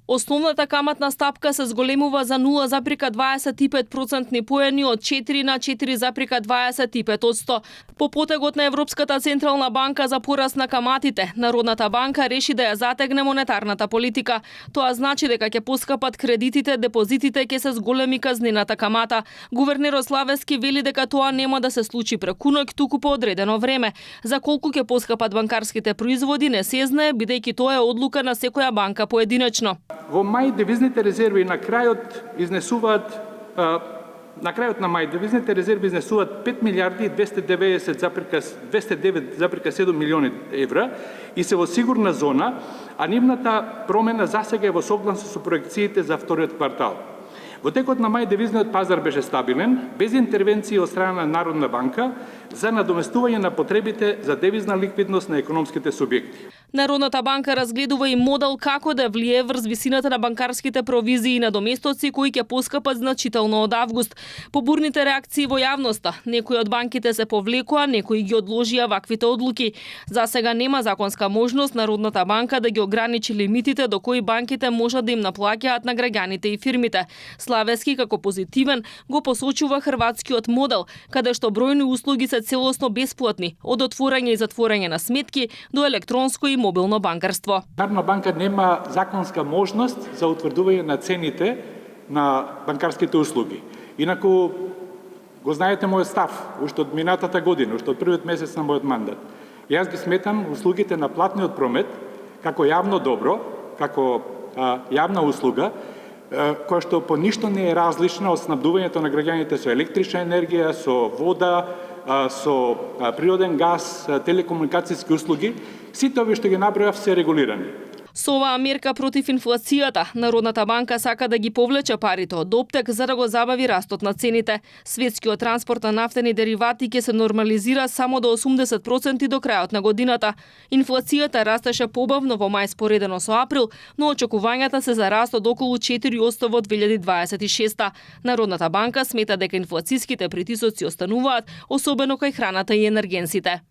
Основната каматна стапка се зголемува за 0,25% поени од 4 на 4,25%. По потегот на Европската централна банка за пораст на каматите, Народната банка реши да ја затегне монетарната политика. Тоа значи дека ќе поскапат кредитите, депозитите ќе се зголеми казнената камата. Гувернерот Славевски вели дека тоа нема да се случи преку ноќ, туку по одредено време. За колку ќе поскапат банкарските производи не се знае, бидејќи тоа е одлука на секоја банка поединечно. Во мај девизните резерви на крајот на мај девизните резерви изнесуваат 5 милиарди 209,7 милиони евра и се во сигурна зона, а нивната промена засега е во согласност со проекциите за вториот квартал. Во текот на мај девизниот пазар беше стабилен, без интервенции од страна на Народна банка за надоместување на потребите за девизна ликвидност на економските субјекти. Народната банка разгледува и модел како да влие врз висината на банкарските провизии и надоместоци кои ќе поскапат значително од август. По бурните реакции во јавноста, некои од банките се повлекоа, некои ги одложија ваквите одлуки. За сега нема законска можност Народната банка да ги ограничи лимитите до кои банките можат да им наплаќаат на граѓаните и фирмите. Славевски како позитивен го посочува хрватскиот модел, каде што бројни услуги се целосно бесплатни, од отворање и затворање на сметки до електронско и мобилно банкарство. Народна банка нема законска можност за утврдување на цените на банкарските услуги. Инаку го знаете мојот став, уште од минатата година, уште од првиот месец на мојот мандат. Јас ги сметам услугите на платниот промет како јавно добро, како јавна услуга, која што по ништо не е различна од снабдувањето на граѓаните со електрична енергија, со вода, со природен газ, телекомуникацијски услуги. Сите овие што ги набројав се регулирани. Со оваа мерка против инфлацијата, Народната банка сака да ги повлече парите од оптек за да го забави растот на цените. Светскиот транспорт на нафтени деривати ќе се нормализира само до 80% до крајот на годината. Инфлацијата растеше побавно во мај споредено со април, но очекувањата се за раст од околу 4% во 2026. Народната банка смета дека инфлацијските притисоци остануваат, особено кај храната и енергенсите.